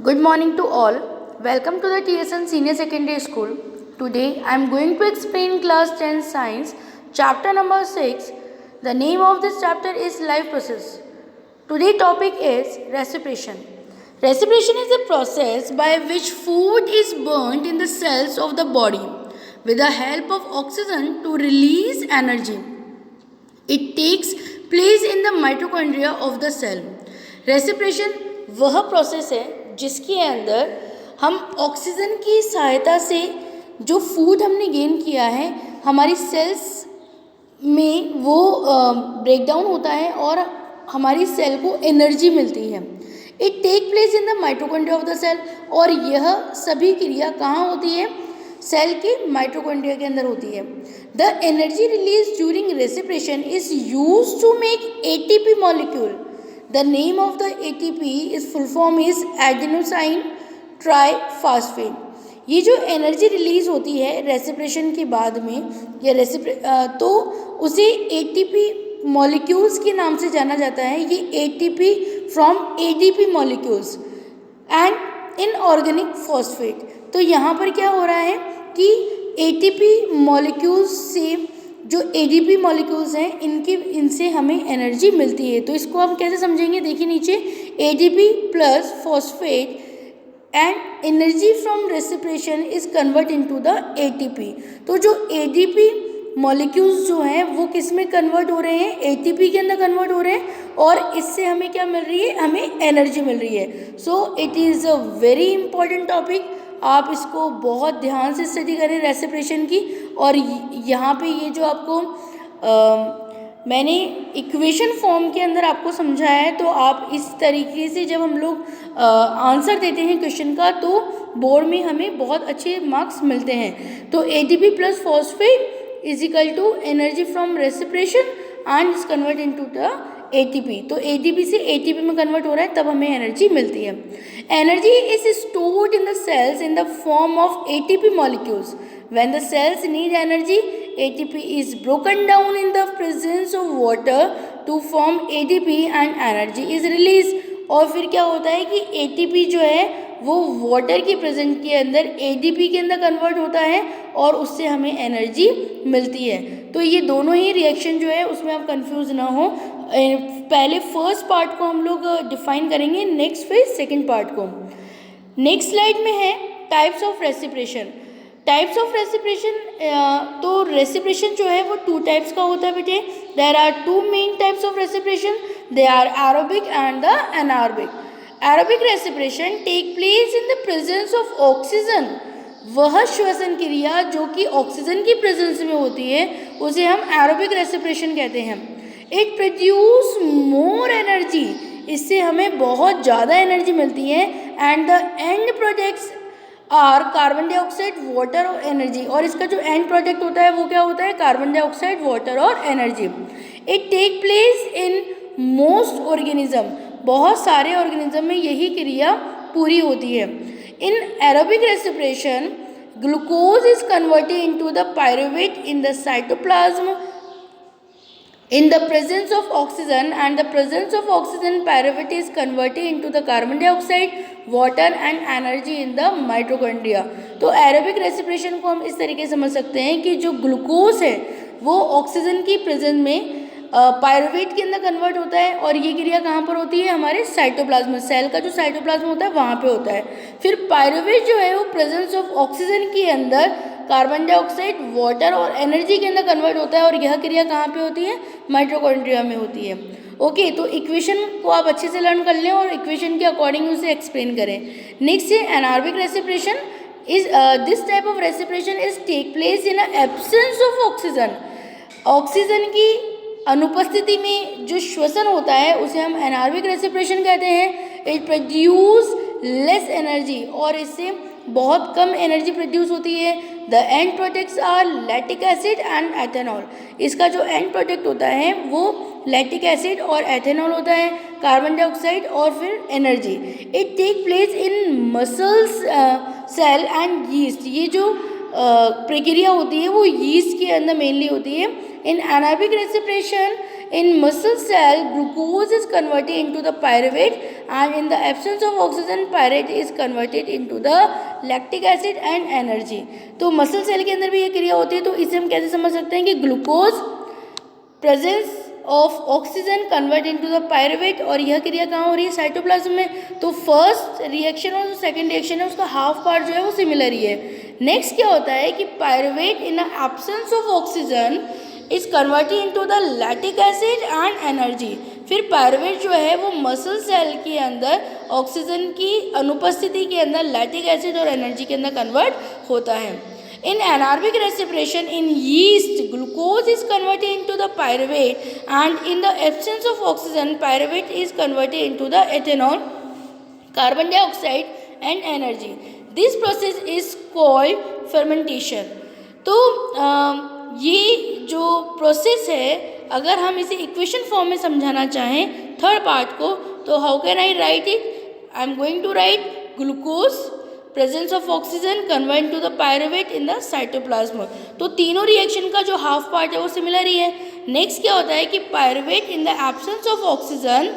Good morning to all. Welcome to the TSN Senior Secondary School. Today I am going to explain class 10 science chapter number 6. The name of this chapter is life process. Today's topic is respiration. Respiration is the process by which food is burnt in the cells of the body with the help of oxygen to release energy. It takes place in the mitochondria of the cell. Respiration वह process है जिसके अंदर हम oxygen की सहायता से जो food हमने गेन किया है हमारी सेल्स में वो ब्रेक डाउन होता है और हमारी सेल को एनर्जी मिलती है. It take place in the mitochondria of the cell. और यह सभी क्रिया कहाँ होती है? सेल के माइटोकॉन्ड्रिया के अंदर होती है. The energy release during respiration is used to make ATP molecule. The name of the ATP is full form is adenosine triphosphate. ये जो एनर्जी रिलीज होती है रेस्पिरेशन के बाद में या तो उसे ATP मॉलिक्यूल्स के नाम से जाना जाता है. ये ATP from ADP molecules and inorganic phosphate. तो यहाँ पर क्या हो रहा है कि ATP मॉलिक्यूल्स से जो ADP मॉलिक्यूल्स हैं इनसे हमें एनर्जी मिलती है. तो इसको हम कैसे समझेंगे? देखिए नीचे ADP plus phosphate and energy from respiration is convert into the ATP. तो जो ADP मॉलिक्यूल्स जो हैं वो किस में कन्वर्ट हो रहे हैं? ATP के अंदर कन्वर्ट हो रहे हैं और इससे हमें क्या मिल रही है? हमें एनर्जी मिल रही है. So it is a very important topic. आप इसको बहुत ध्यान से स्टडी करें रेस्पिरेशन की. और यहाँ पे ये जो आपको मैंने इक्वेशन फॉर्म के अंदर आपको समझाया है तो आप इस तरीके से जब हम लोग आंसर देते हैं क्वेश्चन का तो बोर्ड में हमें बहुत अच्छे मार्क्स मिलते हैं. तो ATP plus phosphate is equal to energy from respiration and is convert into the ATP. तो ATP से ATP में कन्वर्ट हो रहा है तब हमें एनर्जी मिलती है. Energy is stored in the cells in the form of ATP molecules. When the cells need energy, ATP is broken down in the presence of water to form ADP and energy is released. और फिर क्या होता है कि ATP जो है वो water की प्रेजेंस के अंदर ADP के अंदर कन्वर्ट होता है और उससे हमें एनर्जी मिलती है. तो ये दोनों ही रिएक्शन जो है उसमें आप कंफ्यूज ना हो. पहले फर्स्ट पार्ट को हम लोग डिफाइन करेंगे, नेक्स्ट फिर सेकेंड पार्ट को. नेक्स्ट स्लाइड में है types of respiration. Types of respiration. तो रेस्पिरेशन जो है वो टू टाइप्स का होता है बेटे. There are two main types of respiration. They are aerobic and the anaerobic. Aerobic respiration take place in the presence of oxygen. वह श्वसन क्रिया जो कि ऑक्सीजन की प्रेजेंस में होती है उसे हम एरोबिक रेस्पिरेशन कहते हैं. It produce more energy. इससे हमें बहुत ज़्यादा एनर्जी मिलती है. And the end products are carbon dioxide, water और एनर्जी. और इसका जो एंड प्रोडक्ट होता है वो क्या होता है? कार्बन डाइऑक्साइड, वाटर और energy. It take place in most organism. बहुत सारे ऑर्गेनिज्म में यही क्रिया पूरी होती है. In aerobic respiration glucose is converted into the pyruvate in the cytoplasm in the presence of oxygen, and the presence of oxygen pyruvate is converted into the carbon dioxide, water and energy in the mitochondria. तो aerobic respiration को हम इस तरीके से समझ सकते हैं कि जो ग्लूकोज है वो ऑक्सीजन की प्रेजेंस में पायरुवेट के अंदर कन्वर्ट होता है और ये क्रिया कहाँ पर होती है? हमारे साइटोप्लाज्म. सेल का जो साइटोप्लाज्म होता है वहाँ पे होता है. फिर पायरुवेट जो है वो प्रेजेंस ऑफ ऑक्सीजन के अंदर कार्बन डाइऑक्साइड, वाटर और एनर्जी के अंदर कन्वर्ट होता है और यह क्रिया कहाँ पे होती है? माइटोकॉन्ड्रिया में होती है. ओके, तो इक्वेशन को आप अच्छे से लर्न कर लें और इक्वेशन के अकॉर्डिंग उसे एक्सप्लेन करें. नेक्स्ट है anaerobic respiration. Is this type of respiration is take place in absence of oxygen. Oxygen की अनुपस्थिति में जो श्वसन होता है उसे हम एनारोबिक रेस्पिरेशन कहते हैं. इट प्रोड्यूस लेस एनर्जी और इससे बहुत कम एनर्जी प्रोड्यूस होती है. The end products are lactic acid and ethanol. इसका जो एंड प्रोडक्ट होता है वो लैक्टिक एसिड और एथेनॉल होता है, कार्बन डाइऑक्साइड और फिर energy. It take place in muscles, cell and yeast. ये जो प्रक्रिया होती है वो यीस्ट के अंदर मेनली होती है. इन anaerobic respiration In muscle cell, glucose is converted into the pyruvate and in the absence of oxygen pyruvate is converted into the lactic acid and energy। तो मसल सेल के अंदर भी ये क्रिया होती है, तो इसे हम कैसे समझ सकते हैं कि glucose presence of oxygen convert into the pyruvate, और यह क्रिया कहाँ हो रही है, साइटोप्लाज्म में। तो फर्स्ट रिएक्शन और जो सेकंड रिएक्शन है उसका हाफ पार्ट जो है वो सिमिलर ही है। नेक्स्ट क्या होता है कि pyruvate in the absence of oxygen is converted into the lactic acid and energy. फिर पायरुवेट जो है वो मसल सेल के अंदर ऑक्सीजन की अनुपस्थिति के अंदर लैक्टिक एसिड और एनर्जी के अंदर कन्वर्ट होता है। In anaerobic respiration in yeast, glucose is converted into the pyruvate, and in the absence of oxygen, pyruvate is converted into the ethanol, carbon dioxide, and energy. This process is called fermentation. तो ये जो process है, अगर हम इसे equation form में समझाना चाहें थर्ड पार्ट को, तो how can I write it? I am going to write glucose presence of oxygen convert to the pyruvate in the cytoplasm. तो तीनों रिएक्शन का जो हाफ पार्ट है वो सिमिलर ही है। नेक्स्ट क्या होता है कि pyruvate in the absence of oxygen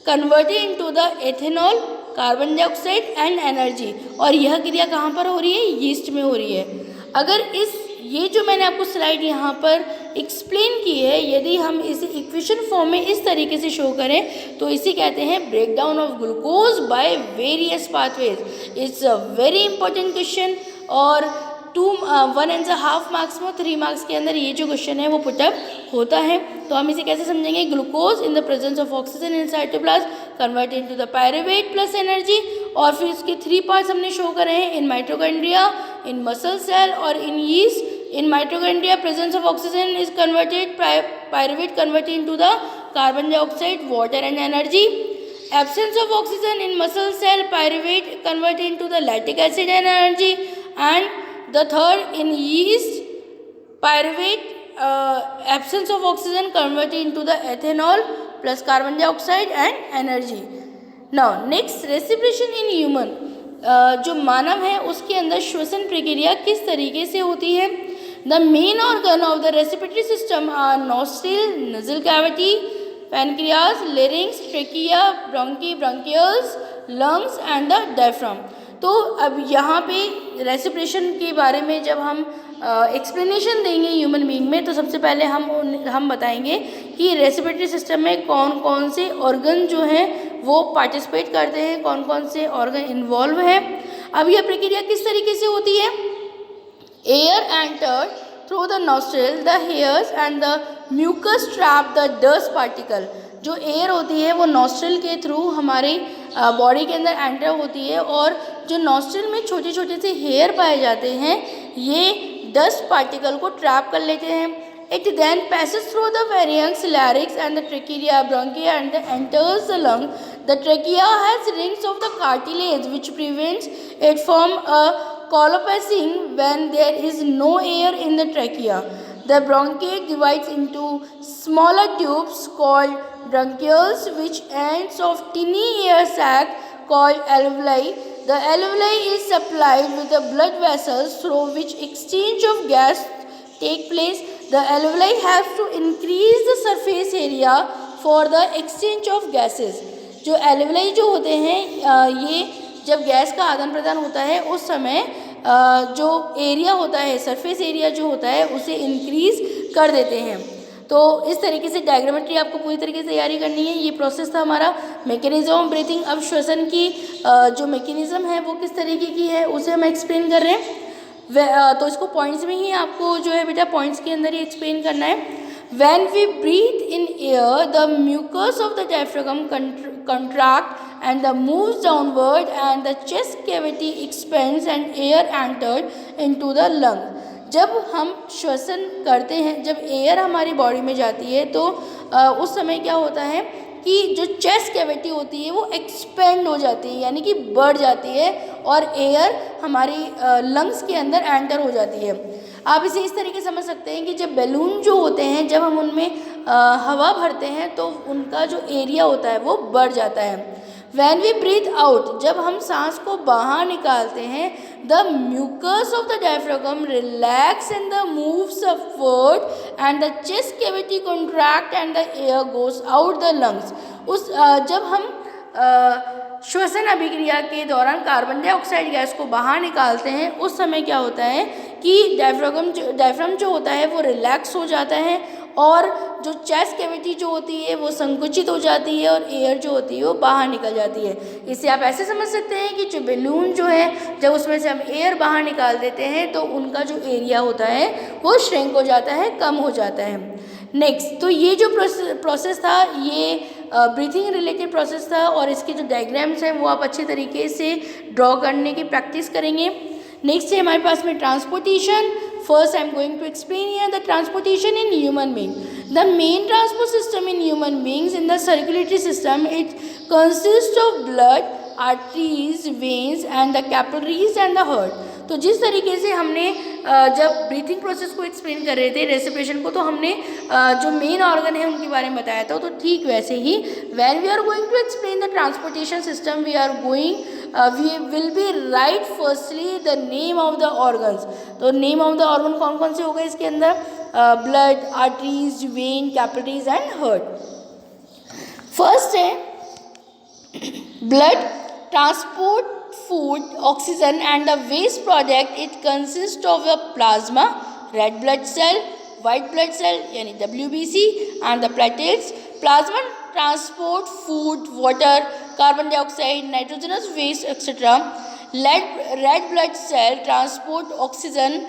converted into the ethanol, carbon dioxide and energy, और यह क्रिया कहाँ पर हो रही है, यीस्ट में हो रही है। अगर ये जो मैंने आपको स्लाइड यहाँ पर एक्सप्लेन की है, यदि हम इसे इक्वेशन फॉर्म में इस तरीके से शो करें तो इसे कहते हैं break down of glucose by various pathways. It's a very important question, और 1.5 मार्क्स में 3 मार्क्स के अंदर ये जो क्वेश्चन है वो पुटअप होता है। तो हम इसे कैसे समझेंगे, glucose in the presence of oxygen in cytoplasm convert into the pyruvate plus energy, और फिर इसके 3 पार्ट्स हमने शो करे हैं, in mitochondria, in muscle cell और in yeast. In mitochondria, presence of oxygen is converted, pyruvate converted into the carbon dioxide, water and energy. Absence of oxygen in muscle cell, pyruvate converted into the lactic acid and energy. And the third, in yeast, pyruvate, absence of oxygen converted into the ethanol plus carbon dioxide and energy. Now, next, respiration in human. जो मानव है उसके अंदर श्वसन प्रक्रिया किस तरीके से होती है। The main organ of the respiratory system are nostril, nasal cavity, pancreas, larynx, trachea, bronchioles, lungs and the diaphragm। तो अब यहाँ पे रेस्पिरेशन के बारे में जब हम एक्सप्लेनेशन देंगे ह्यूमन बीइंग में, तो सबसे पहले हम बताएंगे कि रेस्पिरेटरी सिस्टम में कौन कौन से ऑर्गन जो हैं वो पार्टिसिपेट करते हैं, कौन कौन से ऑर्गन इन्वॉल्व है। अब यह प्रक्रिया किस तरीके से होती है, air enter through the nostril, the hairs and the mucus trap the dust particle. जो एयर होती है वो नॉस्ट्रिल के थ्रू हमारे बॉडी के अंदर एंटर होती है, और जो नॉस्ट्रिल में छोटे छोटे से हेयर पाए जाते हैं ये डस्ट पार्टिकल को ट्रैप कर लेते हैं। It then passes through the pharynx, larynx and the trachea, bronchia and enters the lung. The trachea has rings of the cartilage which prevents it from collapsing when there is no air in the trachea. The bronchi divides into smaller tubes called bronchioles which ends of tiny air sac called alveoli. The alveoli is supplied with the blood vessels through which exchange of gas take place. The alveoli have to increase the surface area for the exchange of gases. जो alveoli जो होते हैं ये जब gas का आदान प्रदान होता है उस समय जो एरिया होता है, सरफेस एरिया जो होता है उसे इंक्रीज कर देते हैं। तो इस तरीके से डायग्रामेट्री आपको पूरी तरीके से तैयारी करनी है। ये प्रोसेस था हमारा मैकेनिज्म ऑफ ब्रीथिंग। अब श्वसन की जो मैकेनिज्म है वो किस तरीके की है उसे हम एक्सप्लेन कर रहे हैं। तो इसको पॉइंट्स में ही आपको जो है बेटा पॉइंट्स के अंदर ही एक्सप्लेन करना है। When we breathe in air, the mucus of the diaphragm contract and the moves downward, and the chest cavity expands and air entered into the lung. जब हम श्वसन करते हैं, जब एयर हमारी बॉडी में जाती है तो उस समय क्या होता है कि जो चेस्ट कैविटी होती है वो एक्सपेंड हो जाती है, यानी कि बढ़ जाती है, और एयर हमारी लंग्स के अंदर एंटर हो जाती है। आप इसे इस तरीके समझ सकते हैं कि जब बैलून जो होते हैं जब हम उनमें हवा भरते हैं तो उनका जो एरिया होता है वो बढ़ जाता है। When we breathe out, जब हम सांस को बाहर निकालते हैं, the mucus of the diaphragm relax and the moves upward and the chest cavity contract and the air goes out the lungs. जब हम श्वसन अभिक्रिया के दौरान कार्बन डाइऑक्साइड गैस को बाहर निकालते हैं, उस समय क्या होता है कि डायफ्राम जो होता है वो रिलैक्स हो जाता है और जो चेस्ट कैविटी जो होती है वो संकुचित हो जाती है और एयर जो होती है वो बाहर निकल जाती है। इसे आप ऐसे समझ सकते हैं कि जो बैलून जो है, जब उसमें से हम एयर बाहर निकाल देते हैं तो उनका जो एरिया होता है वो श्रिंक हो जाता है, कम हो जाता है। नेक्स्ट, तो ये जो प्रोसेस था ये ब्रीथिंग रिलेटेड प्रोसेस था और इसके जो डायग्राम्स हैं वो आप अच्छे तरीके से ड्रॉ करने की प्रैक्टिस करेंगे। नेक्स्ट है हमारे पास में transportation. First, I am going to explain here the transportation in human being. The main transport system in human beings in the circulatory system, it consists of blood, arteries, veins and the capillaries and the heart. तो जिस तरीके से हमने जब breathing process को explain कर रहे थे, रेस्पिरेशन को, तो हमने जो मेन ऑर्गन है उनके बारे में बताया था। तो ठीक वैसे ही when we are going to explain the transportation system, we will be write firstly the name of the organs. तो नेम ऑफ द ऑर्गन कौन कौन से हो गए इसके अंदर? Blood, arteries, vein, capillaries and heart. First है blood transport food, oxygen and the waste product. It consists of a plasma, red blood cell, white blood cell यानी WBC and the platelets. Plasma transport food, water, carbon dioxide, nitrogenous waste etc. Red blood cell transport oxygen.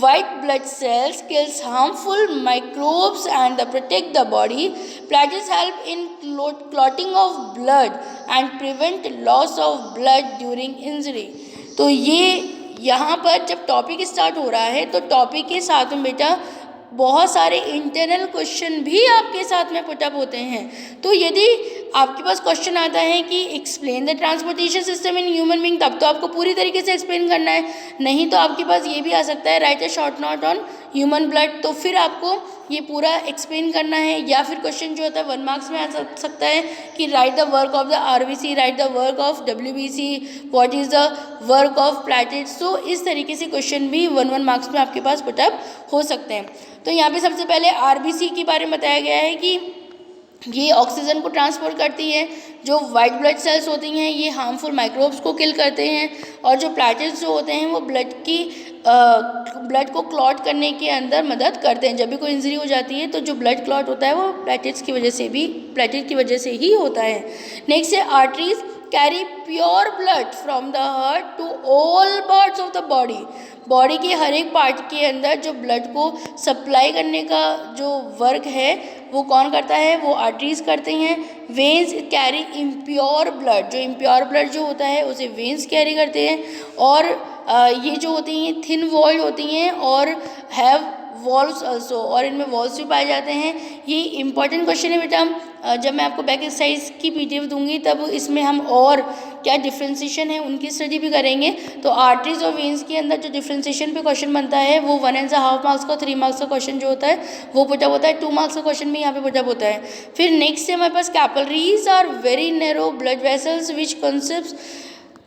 White blood cells kills harmful microbes and protect the body. Platelets help in clotting of blood and prevent loss of blood during injury. तो ये यहाँ पर जब topic start हो रहा है तो topic के साथ में बेटा बहुत सारे इंटरनल क्वेश्चन भी आपके साथ में पुटअप होते हैं। तो यदि आपके पास क्वेश्चन आता है कि explain the transportation system in human being, तब तो आपको पूरी तरीके से एक्सप्लेन करना है। नहीं तो आपके पास ये भी आ सकता है right A short note on human blood, तो फिर आपको ये पूरा एक्सप्लेन करना है। या फिर क्वेश्चन जो होता है 1 मार्क्स में आ सकता है कि right the work of the RBC, right the work of WBC, what is the work of platelets. तो इस तरीके से क्वेश्चन भी 1 मार्क्स में आपके पास पुटअप हो सकते हैं। तो यहाँ पे सबसे पहले आरबीसी के बारे में बताया गया है कि ये ऑक्सीजन को ट्रांसपोर्ट करती है। जो वाइट ब्लड सेल्स होती हैं ये हार्मफुल माइक्रोब्स को किल करते हैं और जो प्लेटलेट्स जो होते हैं वो ब्लड को क्लॉट करने के अंदर मदद करते हैं। जब भी कोई इंजरी हो जाती है तो जो ब्लड क्लॉट होता है वो प्लेटलेट की वजह से ही होता है। नेक्स्ट है arteries carry pure blood from the heart to all parts of the body. Body के हर एक पार्ट के अंदर जो ब्लड को सप्लाई करने का जो वर्क है वो कौन करता है? वो आर्टरीज करते हैं। वेन्स कैरी इम्प्योर ब्लड, जो इम्प्योर ब्लड जो होता है उसे वेन्स कैरी करते हैं। और ये जो होती हैं थिन वॉल्ड होती हैं और हैव वॉल्व्स अल्सो, और इनमें वॉल्व्स भी पाए जाते हैं। ये इंपॉर्टेंट क्वेश्चन है बेटा। जब मैं आपको बैक एक्सरसाइज की पीडीएफ दूंगी तब इसमें हम और क्या डिफ्रेंसिएशन है उनकी स्टडी भी करेंगे। तो आर्टरीज और वेन्स के अंदर जो डिफ्रेंसिएशन पे क्वेश्चन बनता है वो 1.5 मार्क्स का, 3 मार्क्स का क्वेश्चन जो होता है वो पुटअप होता है। 2 मार्क्स का क्वेश्चन भी यहाँ पे पुटअप होता है। फिर नेक्स्ट है हमारे पास capillaries are very narrow blood vessels which consist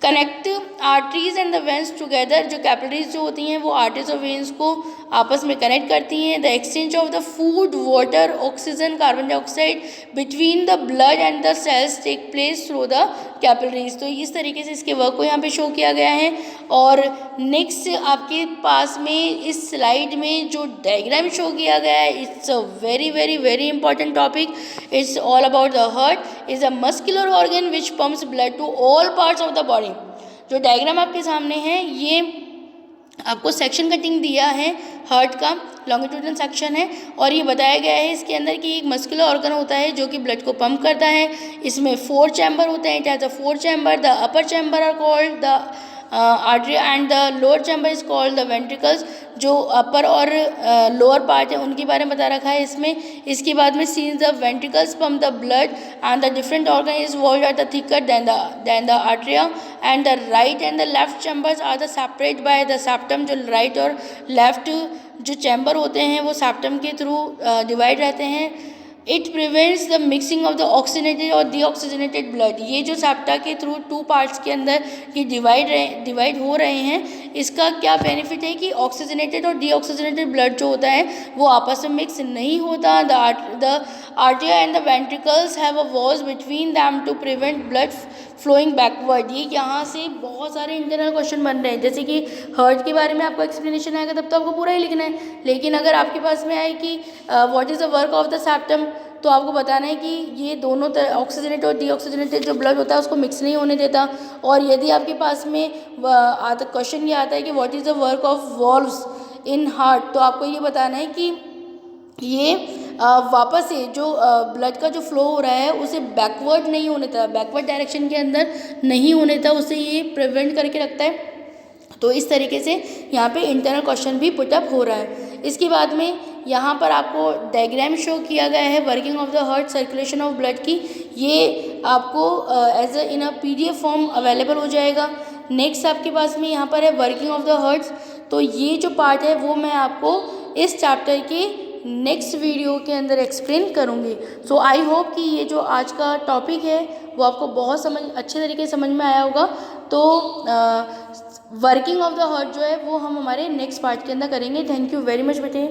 connect arteries and the veins together. जो कैपिलरीज जो होती हैं वो आर्टरीज और वेन्स को आपस में कनेक्ट करती हैं। The exchange of the food, water, oxygen, carbon dioxide between the blood and the cells take place through the capillaries. तो इस तरीके से इसके वर्क को यहाँ पे शो किया गया है। और नेक्स्ट आपके पास में इस स्लाइड में जो डायग्राम शो किया गया है, it's a very very very important topic. It's all about the heart is a muscular organ which pumps blood to all parts of the body. जो डायग्राम आपके सामने है ये आपको सेक्शन कटिंग दिया है हार्ट का, लॉन्गिट्यूडनल सेक्शन है और ये बताया गया है इसके अंदर कि एक मस्कुलर ऑर्गन होता है जो कि ब्लड को पंप करता है। इसमें 4 चैम्बर होते हैं। It has a 4 chamber. The upper chamber are called the artery and the lower chamber is called the ventricles. जो अपर और लोअर पार्ट है उनके बारे में बता रखा है इसमें। इसके बाद में since the ventricles pump the blood and the different organ is valve at the thicker than the atria and the right and the left chambers are the separate by the septum. जो right और left जो chamber होते हैं वो septum के through divide रहते हैं। It prevents the mixing of the oxygenated और डीऑक्सीजनेटेड ब्लड। ये जो सेप्टा के थ्रू 2 पार्ट्स के अंदर ये डिवाइड हो रहे हैं, इसका क्या बेनिफिट है कि ऑक्सीजनेटेड और डीऑक्सीजनेटेड ब्लड जो होता है वो आपस में मिक्स नहीं होता। द आर्टिया and the ventricles have a walls between them to prevent blood flowing backward. ये यहाँ से बहुत सारे इंटरनल क्वेश्चन बन रहे हैं, जैसे कि हार्ट के बारे में आपको एक्सप्लेनेशन आएगा तब तो आपको पूरा ही लिखना है, लेकिन अगर आपके पास में आए कि what is the work of the septum, तो आपको बताना है कि ये दोनों ऑक्सीजनेटेड और डीऑक्सीजनेटेड जो ब्लड होता है उसको मिक्स नहीं होने देता। और यदि आपके पास में क्वेश्चन ये आता है कि what is the work of valves in heart, तो आपको ये बताना है कि ये वापस से जो ब्लड का जो फ्लो हो रहा है उसे बैकवर्ड नहीं होने देता, बैकवर्ड डायरेक्शन के अंदर नहीं होने देता, उसे ये प्रिवेंट करके रखता है। तो इस तरीके से यहाँ पे इंटरनल क्वेश्चन भी पुटअप हो रहा है। इसके बाद में यहाँ पर आपको डायग्राम शो किया गया है working of the heart, circulation of blood की। ये आपको as in a PDF form available हो जाएगा। नेक्स्ट आपके पास में यहाँ पर है वर्किंग ऑफ द हार्ट्स। तो ये जो पार्ट है वो मैं आपको इस चैप्टर के नेक्स्ट वीडियो के अंदर एक्सप्लेन करूँगी। सो आई होप कि ये जो आज का टॉपिक है वो आपको बहुत अच्छे तरीके से समझ में आया होगा। तो वर्किंग ऑफ द हार्ट जो है वो हम हमारे नेक्स्ट पार्ट के अंदर करेंगे। थैंक यू वेरी मच बेटे।